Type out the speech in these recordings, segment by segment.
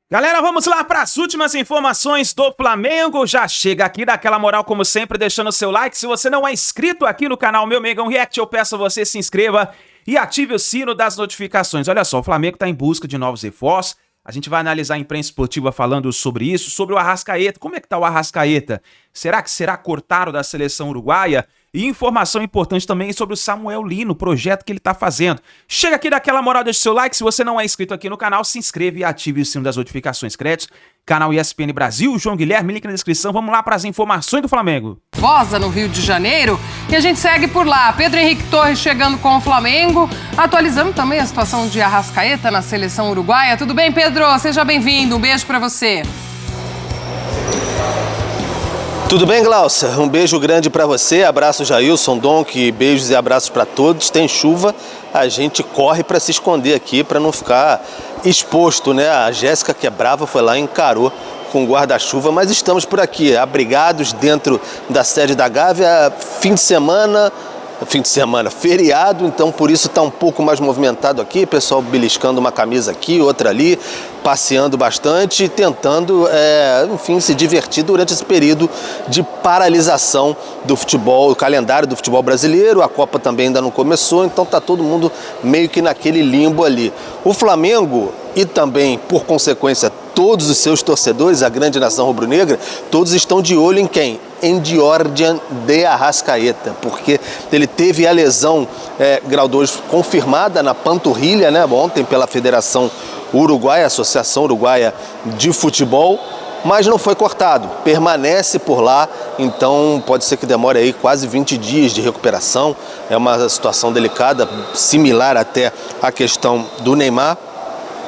Galera, vamos lá para as últimas informações do Flamengo. Já chega aqui, dá aquela moral como sempre, deixando o seu like. Se você não é inscrito aqui no canal Meu Mengão React, eu peço a você se inscreva e ative o sino das notificações. Olha só, o Flamengo está em busca de novos reforços. A gente vai analisar a imprensa esportiva falando sobre isso, sobre o Arrascaeta. Como é que tá o Arrascaeta? Será que será cortado da seleção uruguaia? E informação importante também sobre o Samuel Lino, o projeto que ele tá fazendo. Chega aqui, dá aquela moral, deixa o seu like. Se você não é inscrito aqui no canal, se inscreva e ative o sino das notificações. Créditos, canal ESPN Brasil, João Guilherme, link na descrição. Vamos lá para as informações do Flamengo. Voza no Rio de Janeiro e a gente segue por lá. Pedro Henrique Torres chegando com o Flamengo, atualizando também a situação de Arrascaeta na seleção uruguaia. Tudo bem, Pedro? Seja bem-vindo. Um beijo para você. Tudo bem, Glaucia? Um beijo grande para você, abraço Jailson, Donk, beijos e abraços para todos. Tem chuva, a gente corre para se esconder aqui, para não ficar exposto, né? A Jéssica, que é brava, foi lá e encarou com guarda-chuva, mas estamos por aqui, abrigados dentro da sede da Gávea, fim de semana, feriado, então por isso está um pouco mais movimentado aqui, pessoal beliscando uma camisa aqui, outra ali, passeando bastante e tentando, enfim, se divertir durante esse período de paralisação do futebol, o calendário do futebol brasileiro. A Copa também ainda não começou, então está todo mundo meio que naquele limbo ali. O Flamengo e também, por consequência, todos os seus torcedores, a grande nação rubro-negra, todos estão de olho em quem? Em Giorgian de Arrascaeta, porque ele teve a lesão grau 2 confirmada na panturrilha, né, ontem pela Federação Uruguaia, Associação Uruguaia de Futebol, mas não foi cortado, permanece por lá, então pode ser que demore aí quase 20 dias de recuperação. É uma situação delicada, similar até à questão do Neymar.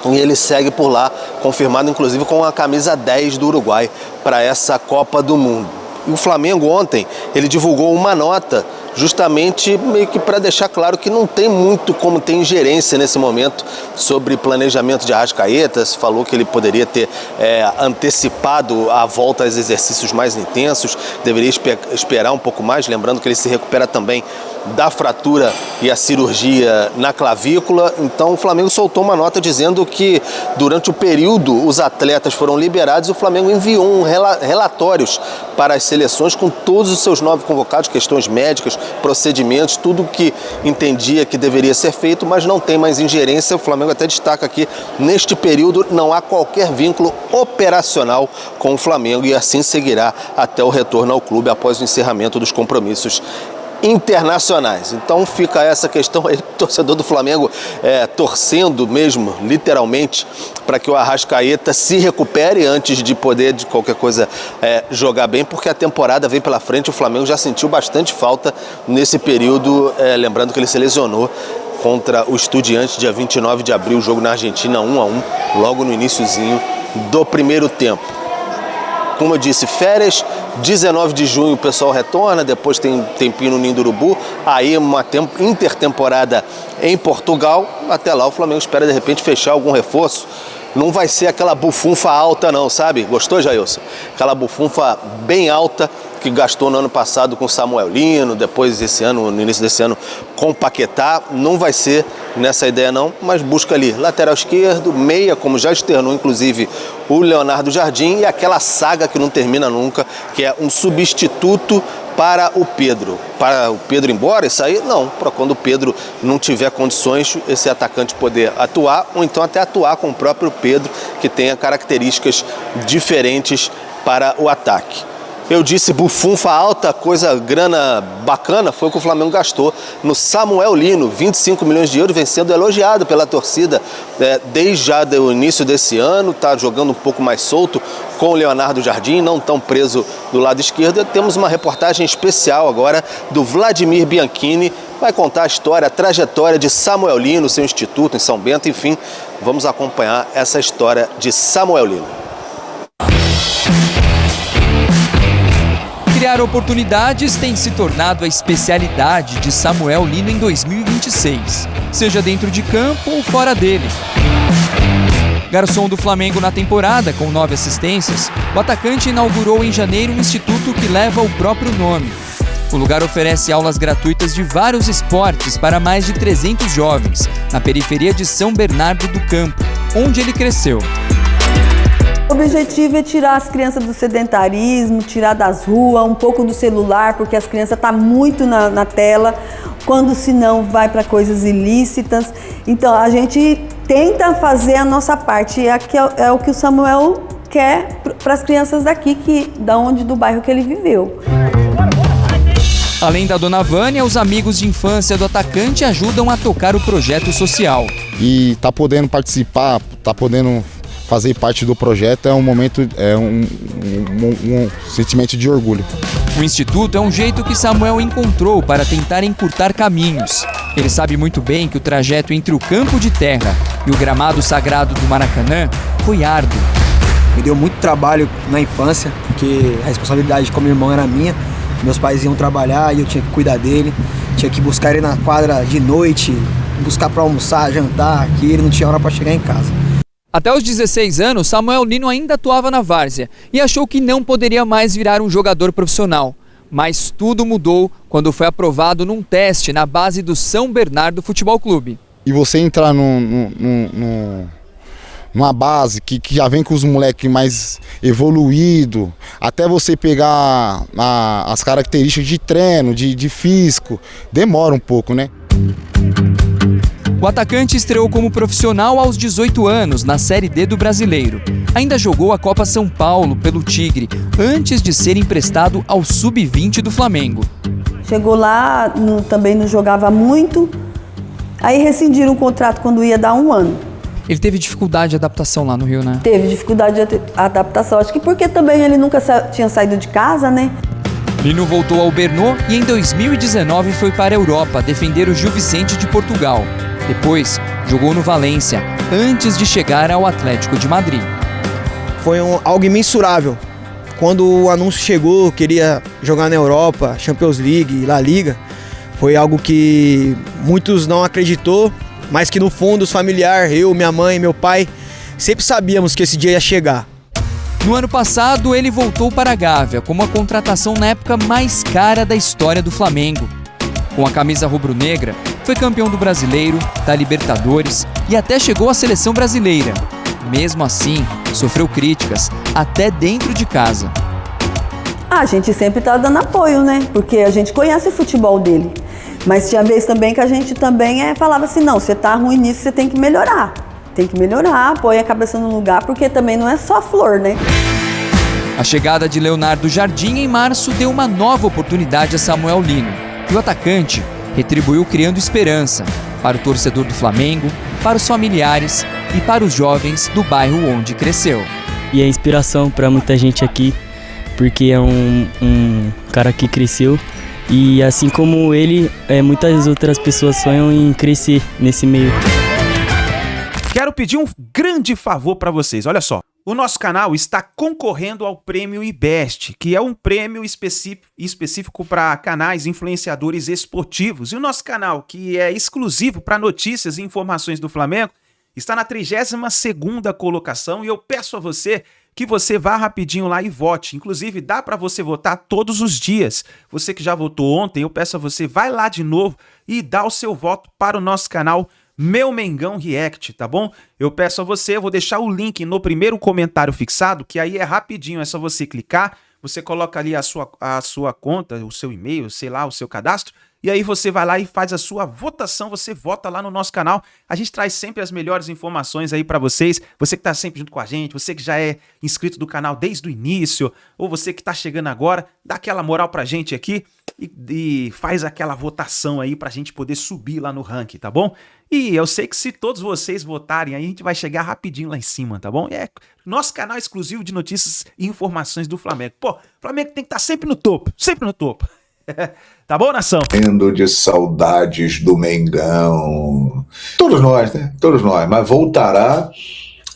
E ele segue por lá, confirmado inclusive com a camisa 10 do Uruguai para essa Copa do Mundo. E o Flamengo ontem, ele divulgou uma nota justamente meio que para deixar claro que não tem muito como ter ingerência nesse momento sobre planejamento de Arrascaeta. Se falou que ele poderia ter antecipado a volta aos exercícios mais intensos, deveria esperar um pouco mais, lembrando que ele se recupera também da fratura e a cirurgia na clavícula. Então o Flamengo soltou uma nota dizendo que durante o período os atletas foram liberados e o Flamengo enviou relatórios para as seleções com todos os seus 9 convocados, questões médicas, procedimentos, tudo que entendia que deveria ser feito, mas não tem mais ingerência. O Flamengo até destaca aqui, neste período não há qualquer vínculo operacional com o Flamengo e assim seguirá até o retorno ao clube após o encerramento dos compromissos internacionais. Então fica essa questão aí, torcedor do Flamengo torcendo mesmo, literalmente, para que o Arrascaeta se recupere antes de poder, de qualquer coisa, jogar bem, porque a temporada vem pela frente. O Flamengo já sentiu bastante falta nesse período, lembrando que ele se lesionou contra o Estudiantes dia 29 de abril, jogo na Argentina 1-1, logo no iniciozinho do primeiro tempo. Como eu disse, férias, 19 de junho o pessoal retorna, depois tem tempinho no Ninho do Urubu, aí uma intertemporada em Portugal. Até lá o Flamengo espera de repente fechar algum reforço. Não vai ser aquela bufunfa alta não, sabe? Gostou, Jailson? Aquela bufunfa bem alta que gastou no ano passado com Samuel Lino, depois esse ano, no início desse ano, com Paquetá. Não vai ser nessa ideia não, mas busca ali lateral esquerdo, meia, como já externou inclusive o Leonardo Jardim, e aquela saga que não termina nunca, que é um substituto para o Pedro. Para o Pedro ir embora e sair? Não, para quando o Pedro não tiver condições, esse atacante poder atuar, ou então até atuar com o próprio Pedro, que tenha características diferentes para o ataque. Eu disse bufunfa alta, grana bacana, foi o que o Flamengo gastou no Samuel Lino, 25 milhões de euros, vem sendo elogiado pela torcida desde já o início desse ano, está jogando um pouco mais solto com o Leonardo Jardim, não tão preso do lado esquerdo. E temos uma reportagem especial agora do Vladimir Bianchini, vai contar a história, a trajetória de Samuel Lino, seu instituto em São Bento, enfim, vamos acompanhar essa história de Samuel Lino. Criar oportunidades tem se tornado a especialidade de Samuel Lino em 2026, seja dentro de campo ou fora dele. Garçom do Flamengo na temporada, com 9 assistências, o atacante inaugurou em janeiro um instituto que leva o próprio nome. O lugar oferece aulas gratuitas de vários esportes para mais de 300 jovens, na periferia de São Bernardo do Campo, onde ele cresceu. objetivo é tirar as crianças do sedentarismo, tirar das ruas, um pouco do celular, porque as crianças estão muito na tela, quando se não vai para coisas ilícitas. Então a gente tenta fazer a nossa parte, é o que o Samuel quer para as crianças daqui, do bairro que ele viveu. Além da dona Vânia, os amigos de infância do atacante ajudam a tocar o projeto social. E tá podendo participar, tá podendo fazer parte do projeto é um momento, um sentimento de orgulho. O Instituto é um jeito que Samuel encontrou para tentar encurtar caminhos. Ele sabe muito bem que o trajeto entre o campo de terra e o gramado sagrado do Maracanã foi árduo. Me deu muito trabalho na infância, porque a responsabilidade como irmão era minha. Meus pais iam trabalhar e eu tinha que cuidar dele, tinha que buscar ele na quadra de noite, buscar para almoçar, jantar, que ele não tinha hora para chegar em casa. Até os 16 anos, Samuel Lino ainda atuava na várzea e achou que não poderia mais virar um jogador profissional. Mas tudo mudou quando foi aprovado num teste na base do São Bernardo Futebol Clube. E você entrar numa base que já vem com os moleques mais evoluídos, até você pegar as características de treino, de físico, demora um pouco, né? O atacante estreou como profissional aos 18 anos na Série D do Brasileiro. Ainda jogou a Copa São Paulo pelo Tigre, antes de ser emprestado ao Sub-20 do Flamengo. Chegou lá, também não jogava muito, aí rescindiram o contrato quando ia dar 1 ano. Ele teve dificuldade de adaptação lá no Rio, né? Teve dificuldade de adaptação, acho que porque também ele nunca tinha saído de casa, né? Lino voltou ao Brno e em 2019 foi para a Europa defender o Gil Vicente de Portugal. Depois, jogou no Valência, antes de chegar ao Atlético de Madrid. Foi algo imensurável. Quando o anúncio chegou, queria jogar na Europa, Champions League, La Liga, foi algo que muitos não acreditou, mas que no fundo os familiares, eu, minha mãe, meu pai, sempre sabíamos que esse dia ia chegar. No ano passado, ele voltou para a Gávea como a contratação na época mais cara da história do Flamengo. Com a camisa rubro-negra, foi campeão do Brasileiro, da Libertadores e até chegou à seleção brasileira. Mesmo assim, sofreu críticas, até dentro de casa. A gente sempre tá dando apoio, né? Porque a gente conhece o futebol dele. Mas tinha vez também que a gente também falava assim, não, você tá ruim nisso, você tem que melhorar. Tem que melhorar, põe a cabeça no lugar, porque também não é só flor, né? A chegada de Leonardo Jardim em março deu uma nova oportunidade a Samuel Lino. E o atacante retribuiu criando esperança para o torcedor do Flamengo, para os familiares e para os jovens do bairro onde cresceu. E é inspiração para muita gente aqui, porque é um cara que cresceu e assim como ele, muitas outras pessoas sonham em crescer nesse meio. Quero pedir um grande favor para vocês, olha só. O nosso canal está concorrendo ao Prêmio IBEST, que é um prêmio específico para canais influenciadores esportivos. E o nosso canal, que é exclusivo para notícias e informações do Flamengo, está na 32ª colocação e eu peço a você que você vá rapidinho lá e vote. Inclusive, dá para você votar todos os dias. Você que já votou ontem, eu peço a você, vai lá de novo e dá o seu voto para o nosso canal Meu Mengão React, tá bom? Eu peço a você, eu vou deixar o link no primeiro comentário fixado, que aí é rapidinho, é só você clicar, você coloca ali a sua conta, o seu e-mail, sei lá, o seu cadastro, e aí você vai lá e faz a sua votação, você vota lá no nosso canal. A gente traz sempre as melhores informações aí pra vocês. Você que tá sempre junto com a gente, você que já é inscrito do canal desde o início, ou você que tá chegando agora, dá aquela moral pra gente aqui e faz aquela votação aí pra gente poder subir lá no ranking, tá bom? E eu sei que se todos vocês votarem aí, a gente vai chegar rapidinho lá em cima, tá bom? É nosso canal exclusivo de notícias e informações do Flamengo. Pô, o Flamengo tem que estar sempre no topo, sempre no topo. Tá bom, nação? Tendo de saudades do Mengão. Todos nós, né? Todos nós. Mas voltará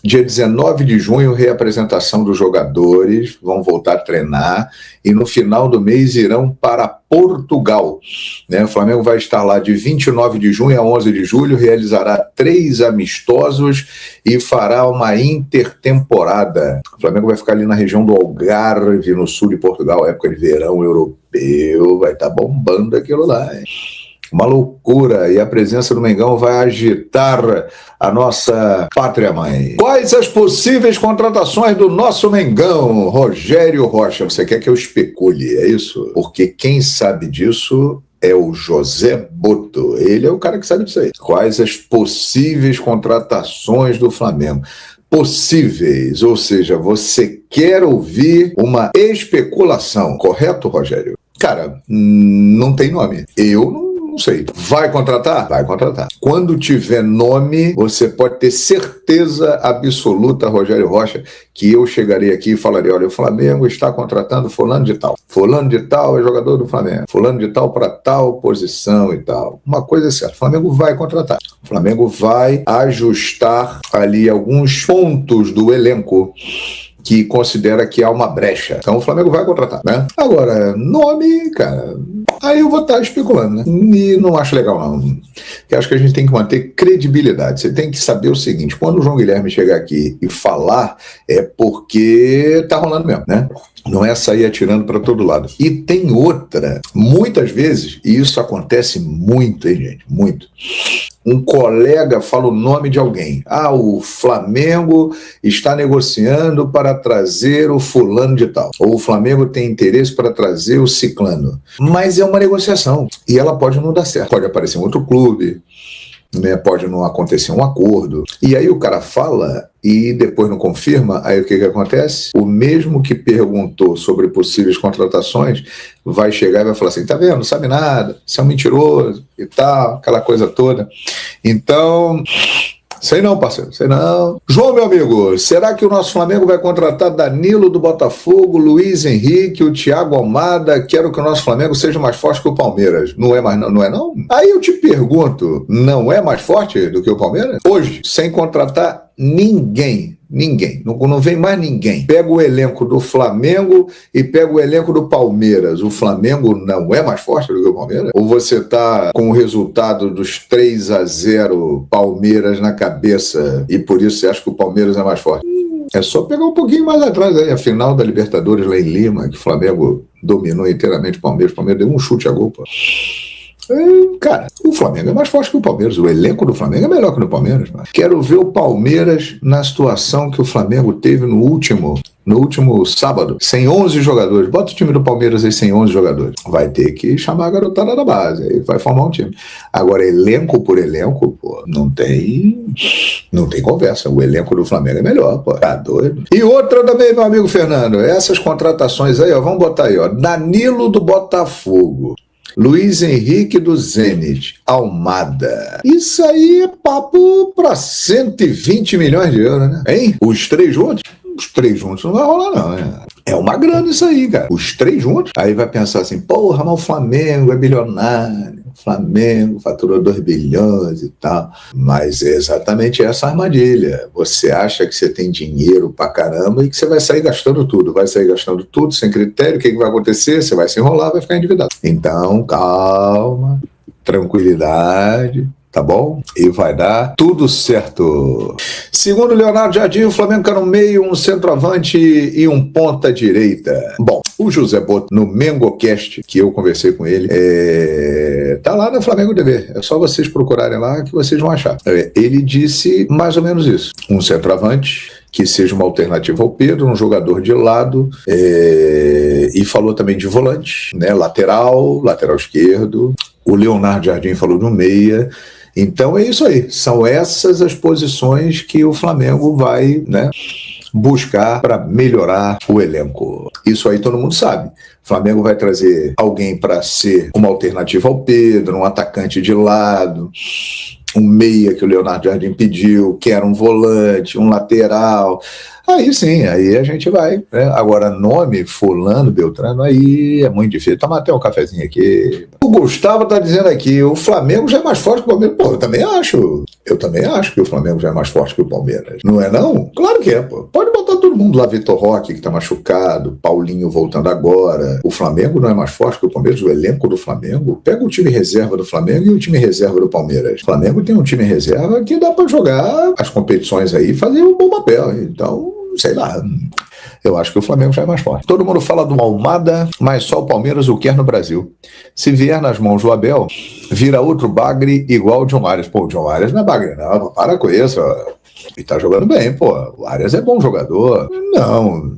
dia 19 de junho, reapresentação dos jogadores. Vão voltar a treinar. E no final do mês irão para Portugal. Né? O Flamengo vai estar lá de 29 de junho a 11 de julho. Realizará 3 amistosos e fará uma intertemporada. O Flamengo vai ficar ali na região do Algarve, no sul de Portugal, época de verão europeu. Vai estar bombando aquilo lá, hein? Uma loucura, e a presença do Mengão vai agitar a nossa pátria-mãe. Quais as possíveis contratações do nosso Mengão, Rogério Rocha? Você quer que eu especule, é isso? Porque quem sabe disso é o José Boto. Ele é o cara que sabe disso aí. Quais as possíveis contratações do Flamengo? Possíveis, ou seja, você quer ouvir uma especulação, correto, Rogério? Cara, não tem nome. Eu não sei. Vai contratar? Vai contratar. Quando tiver nome, você pode ter certeza absoluta, Rogério Rocha, que eu chegarei aqui e falaria, olha, o Flamengo está contratando fulano de tal. Fulano de tal é jogador do Flamengo. Fulano de tal para tal posição e tal. Uma coisa é certa, o Flamengo vai contratar. O Flamengo vai ajustar ali alguns pontos do elenco que considera que há uma brecha. Então o Flamengo vai contratar, né? Agora, nome, cara, aí eu vou estar especulando, né? E não acho legal, não. Porque acho que a gente tem que manter credibilidade. Você tem que saber o seguinte, quando o João Guilherme chegar aqui e falar, é porque tá rolando mesmo, né? Não é sair atirando para todo lado. E tem outra, muitas vezes, e isso acontece muito, hein, gente? Muito. Um colega fala o nome de alguém. Ah, o Flamengo está negociando para trazer o fulano de tal. Ou o Flamengo tem interesse para trazer o ciclano. Mas é uma negociação. E ela pode não dar certo. Pode aparecer um outro clube, né? Pode não acontecer um acordo. E aí o cara fala e depois não confirma, aí o que acontece? O mesmo que perguntou sobre possíveis contratações vai chegar e vai falar assim, tá vendo, não sabe nada, você é um mentiroso e tal, aquela coisa toda. Então, sei não, parceiro, sei não. João, meu amigo, será que o nosso Flamengo vai contratar Danilo do Botafogo, Luiz Henrique, o Thiago Almada? Quero que o nosso Flamengo seja mais forte que o Palmeiras. Não é mais, não é não? Aí eu te pergunto, não é mais forte do que o Palmeiras? Hoje, sem contratar ninguém, não vem mais ninguém. Pega o elenco do Flamengo e pega o elenco do Palmeiras. O Flamengo não é mais forte do que o Palmeiras? Ou você tá com o resultado dos 3-0 Palmeiras na cabeça e por isso você acha que o Palmeiras é mais forte? É só pegar um pouquinho mais atrás aí, a final da Libertadores lá em Lima, que o Flamengo dominou inteiramente o Palmeiras deu um chute a gol, pô. Cara, o Flamengo é mais forte que o Palmeiras. O elenco do Flamengo é melhor que o do Palmeiras, mano. Quero ver o Palmeiras na situação que o Flamengo teve no último sábado, sem 11 jogadores. Bota o time do Palmeiras aí sem 11 jogadores. Vai ter que chamar a garotada da base, aí vai formar um time. Agora, elenco por elenco, pô, não tem conversa. O elenco do Flamengo é melhor, pô. Tá doido. E outra também, meu amigo Fernando, essas contratações aí, ó, vamos botar aí, ó, Danilo do Botafogo, Luiz Henrique do Zenit, Almada. Isso aí é papo para 120 milhões de euros, né? Hein? Os três juntos? Os três juntos não vai rolar, não, né? É uma grana isso aí, cara. Os três juntos? Aí vai pensar assim, porra, mas o Flamengo é bilionário. O Flamengo faturou 2 bilhões e tal. Mas é exatamente essa armadilha. Você acha que você tem dinheiro pra caramba e que você vai sair gastando tudo. Vai sair gastando tudo sem critério. O que vai acontecer? Você vai se enrolar, vai ficar endividado. Então, calma, tranquilidade. Tá bom? E vai dar tudo certo. Segundo Leonardo Jardim, o Flamengo quer no meio, um centroavante e um ponta direita. Bom, o José Boto, no MengoCast, que eu conversei com ele, tá lá no Flamengo TV. É só vocês procurarem lá que vocês vão achar. Ele disse mais ou menos isso. Um centroavante que seja uma alternativa ao Pedro, um jogador de lado, e falou também de volante, né? Lateral esquerdo. O Leonardo Jardim falou no meia. Então é isso aí, são essas as posições que o Flamengo vai, né, buscar para melhorar o elenco. Isso aí todo mundo sabe. O Flamengo vai trazer alguém para ser uma alternativa ao Pedro, um atacante de lado, um meia que o Leonardo Jardim pediu, que era um volante, um lateral. Aí sim, aí a gente vai, né? Agora, nome, fulano, Beltrano, aí é muito difícil. Toma até um cafezinho aqui. O Gustavo tá dizendo aqui, o Flamengo já é mais forte que o Palmeiras. Pô, eu também acho que o Flamengo já é mais forte que o Palmeiras. Não é não? Claro que é, pô. Pode botar todo mundo lá, Vitor Roque, que tá machucado, Paulinho voltando agora. O Flamengo não é mais forte que o Palmeiras, o elenco do Flamengo. Pega o time reserva do Flamengo e o time reserva do Palmeiras. O Flamengo tem um time reserva que dá pra jogar as competições aí e fazer um bom papel. Então, sei lá. Eu acho que o Flamengo já é mais forte. Todo mundo fala do Almada, mas só o Palmeiras o quer no Brasil. Se vier nas mãos do Abel, vira outro bagre igual o John Arias. Pô, o John Arias não é bagre, não. Para com isso. Ele tá jogando bem, pô. O Arias é bom jogador.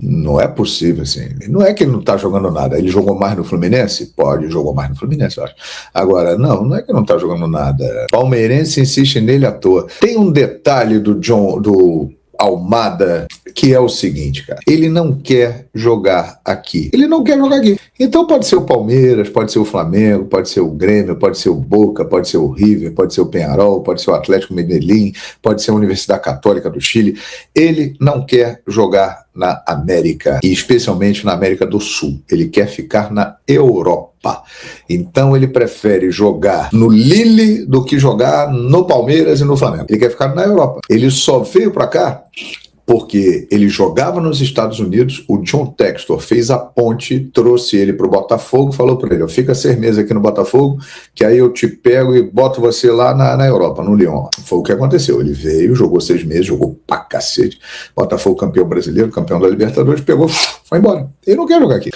Não é possível, assim. Não é que ele não tá jogando nada. Ele jogou mais no Fluminense? Pode, jogou mais no Fluminense, eu acho. Agora, não é que não tá jogando nada. Palmeirense insiste nele à toa. Tem um detalhe do Almada, que é o seguinte, cara, ele não quer jogar aqui. Então pode ser o Palmeiras, pode ser o Flamengo, pode ser o Grêmio, pode ser o Boca, pode ser o River, pode ser o Peñarol, pode ser o Atlético Medellín, pode ser a Universidade Católica do Chile. Ele não quer jogar na América, e especialmente na América do Sul. Ele quer ficar na Europa. Então ele prefere jogar no Lille do que jogar no Palmeiras e no Flamengo. Ele quer ficar na Europa. Ele só veio para cá porque ele jogava nos Estados Unidos, o John Textor fez a ponte, trouxe ele para o Botafogo, falou para ele, fica 6 meses aqui no Botafogo, que aí eu te pego e boto você lá na Europa, no Lyon. Foi o que aconteceu, ele veio, jogou 6 meses, jogou pra cacete, Botafogo campeão brasileiro, campeão da Libertadores, pegou, foi embora. Ele não quer jogar aqui.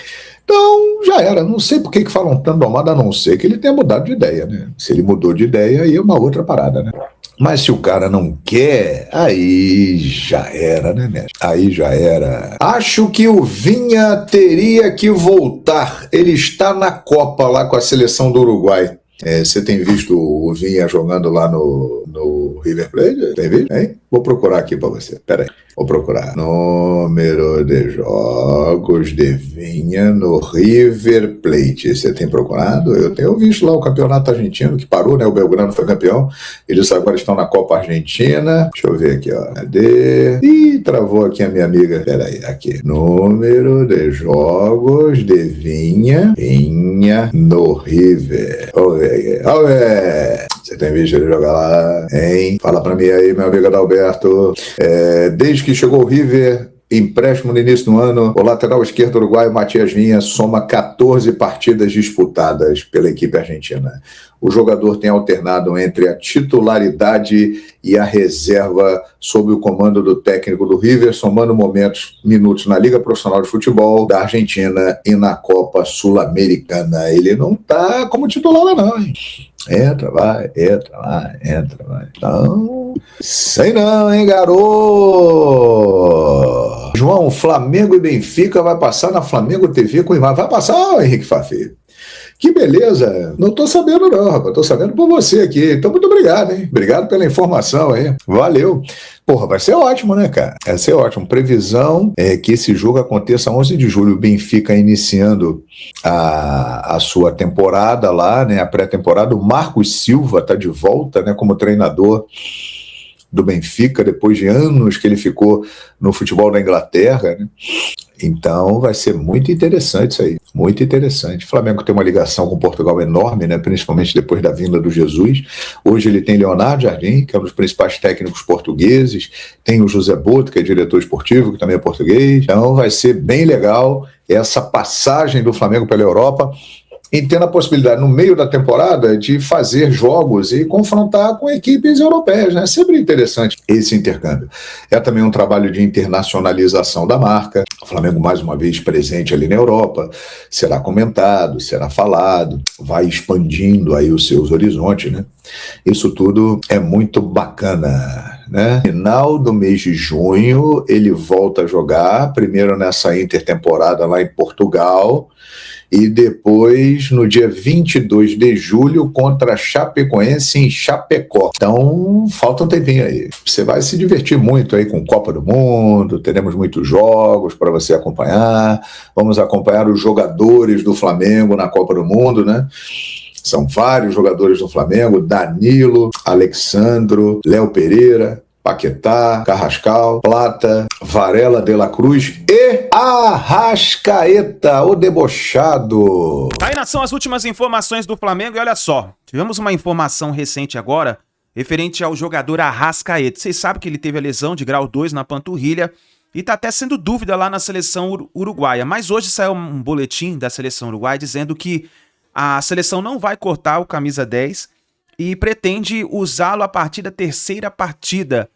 Então, já era. Não sei por que falam tanto do Almada, a não ser que ele tenha mudado de ideia, né? Se ele mudou de ideia, aí é uma outra parada, né? Mas se o cara não quer, aí já era, né, mestre? Aí já era. Acho que o Vinha teria que voltar. Ele está na Copa lá com a seleção do Uruguai. Você tem visto o Vinha jogando lá no River Plate? Tem visto? Hein? Vou procurar aqui para você. Pera aí. Vou procurar. Número de jogos de Vinha no River Plate. Você tem procurado? Eu tenho visto lá o campeonato argentino que parou, né? O Belgrano foi campeão. Eles agora estão na Copa Argentina. Deixa eu ver aqui, ó. Cadê? Ih, travou aqui a minha amiga. Pera aí, aqui. Número de jogos de Vinha no River. Vamos ver aqui. Vamos ver. Você tem visto ele jogar lá, hein? Fala pra mim aí, meu amigo Adalberto. Desde que chegou o River, empréstimo no início do ano, o lateral esquerdo uruguaio Matias Vinha soma 14 partidas disputadas pela equipe argentina. O jogador tem alternado entre a titularidade e a reserva sob o comando do técnico do River, somando minutos na Liga Profissional de Futebol da Argentina e na Copa Sul-Americana. Ele não tá como titular lá não, hein? Entra, vai. Então, sei não, hein, garoto? João, Flamengo e Benfica vai passar na Flamengo TV com imagem. Vai passar, Henrique Fafi? Que beleza. Não tô sabendo não, rapaz. Tô sabendo por você aqui. Então, muito obrigado, hein? Obrigado pela informação aí. Valeu. Porra, vai ser ótimo, né, cara? Vai ser ótimo. Previsão é que esse jogo aconteça 11 de julho. O Benfica iniciando a sua temporada lá, né? A pré-temporada. O Marcos Silva tá de volta, né? Como treinador do Benfica, depois de anos que ele ficou no futebol da Inglaterra, né? Então vai ser muito interessante isso aí, muito interessante. O Flamengo tem uma ligação com Portugal enorme, né? Principalmente depois da vinda do Jesus. Hoje ele tem Leonardo Jardim, que é um dos principais técnicos portugueses, tem o José Boto, que é diretor esportivo, que também é português. Então vai ser bem legal essa passagem do Flamengo pela Europa, e tendo a possibilidade, no meio da temporada, de fazer jogos e confrontar com equipes europeias, né? Sempre interessante esse intercâmbio. É também um trabalho de internacionalização da marca. O Flamengo, mais uma vez, presente ali na Europa, será comentado, será falado, vai expandindo aí os seus horizontes, né? Isso tudo é muito bacana, né? Final do mês de junho, ele volta a jogar, primeiro nessa intertemporada lá em Portugal, e depois no dia 22 de julho contra a Chapecoense em Chapecó. Então falta um tempinho aí. Você vai se divertir muito aí com Copa do Mundo, teremos muitos jogos para você acompanhar, vamos acompanhar os jogadores do Flamengo na Copa do Mundo, né? São vários jogadores do Flamengo: Danilo, Alexandro, Léo Pereira, Paquetá, Carrascal, Plata, Varela, De La Cruz e Arrascaeta, o debochado. Aí são as últimas informações do Flamengo e olha só, tivemos uma informação recente agora referente ao jogador Arrascaeta. Vocês sabem que ele teve a lesão de grau 2 na panturrilha e tá até sendo dúvida lá na seleção uruguaia, mas hoje saiu um boletim da seleção uruguaia dizendo que a seleção não vai cortar o camisa 10 e pretende usá-lo a partir da terceira partida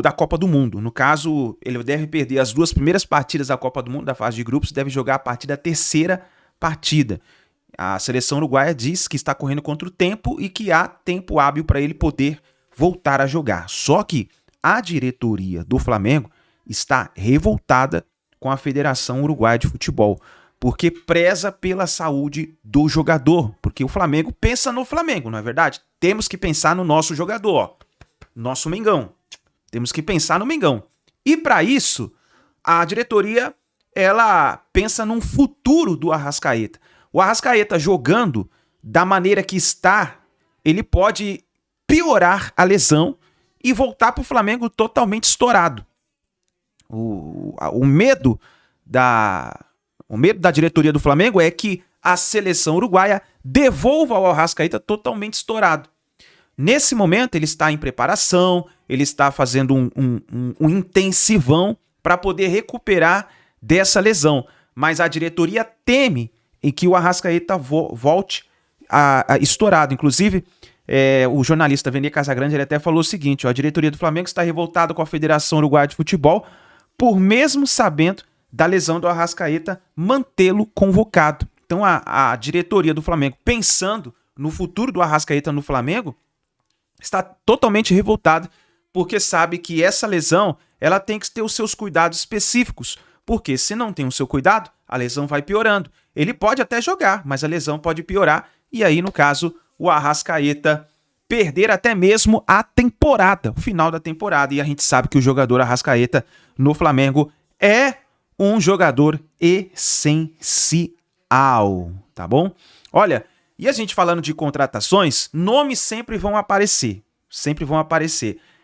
da Copa do Mundo. No caso, ele deve perder as 2 primeiras partidas da Copa do Mundo, da fase de grupos, deve jogar a partir da 3ª partida. A seleção uruguaia diz que está correndo contra o tempo e que há tempo hábil para ele poder voltar a jogar. Só que a diretoria do Flamengo está revoltada com a Federação Uruguaia de Futebol, porque preza pela saúde do jogador, porque o Flamengo pensa no Flamengo, não é verdade? Temos que pensar no nosso jogador, ó, nosso Mengão. Temos que pensar no Mengão. E para isso, a diretoria, ela pensa num futuro do Arrascaeta. O Arrascaeta jogando da maneira que está, ele pode piorar a lesão e voltar para o Flamengo totalmente estourado. O medo da diretoria do Flamengo é que a seleção uruguaia devolva o Arrascaeta totalmente estourado. Nesse momento, ele está em preparação, ele está fazendo um intensivão para poder recuperar dessa lesão. Mas a diretoria teme em que o Arrascaeta volte a estourado. Inclusive, o jornalista Vene Casagrande ele até falou o seguinte, ó, a diretoria do Flamengo está revoltada com a Federação Uruguaia de Futebol por mesmo sabendo da lesão do Arrascaeta mantê-lo convocado. Então a diretoria do Flamengo, pensando no futuro do Arrascaeta no Flamengo, está totalmente revoltada porque sabe que essa lesão ela tem que ter os seus cuidados específicos, porque se não tem o seu cuidado, a lesão vai piorando. Ele pode até jogar, mas a lesão pode piorar e aí, no caso, o Arrascaeta perder até mesmo a temporada, o final da temporada. E a gente sabe que o jogador Arrascaeta no Flamengo é um jogador essencial, tá bom? Olha, e a gente falando de contratações, nomes sempre vão aparecer,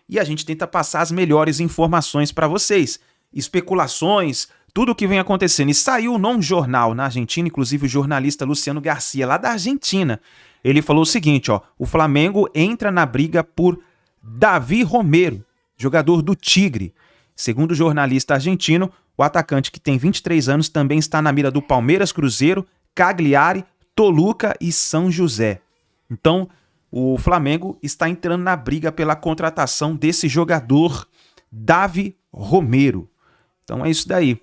E a gente tenta passar as melhores informações para vocês, especulações, tudo o que vem acontecendo. E saiu num jornal na Argentina, inclusive o jornalista Luciano Garcia, lá da Argentina, ele falou o seguinte, ó, o Flamengo entra na briga por Davi Romero, jogador do Tigre. Segundo o jornalista argentino, o atacante que tem 23 anos também está na mira do Palmeiras, Cruzeiro, Cagliari, Toluca e São José. Então, o Flamengo está entrando na briga pela contratação desse jogador, Davi Romero. Então é isso daí.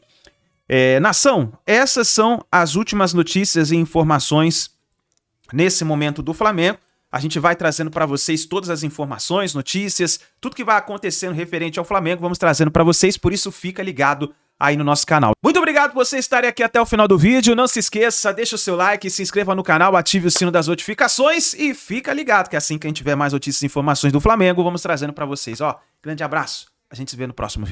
Nação, essas são as últimas notícias e informações nesse momento do Flamengo. A gente vai trazendo para vocês todas as informações, notícias, tudo que vai acontecendo referente ao Flamengo, vamos trazendo para vocês, por isso fica ligado aí no nosso canal. Muito obrigado por você estar aqui até o final do vídeo, não se esqueça, deixa o seu like, se inscreva no canal, ative o sino das notificações e fica ligado, que assim que a gente tiver mais notícias e informações do Flamengo, vamos trazendo para vocês, ó. Grande abraço, a gente se vê no próximo vídeo.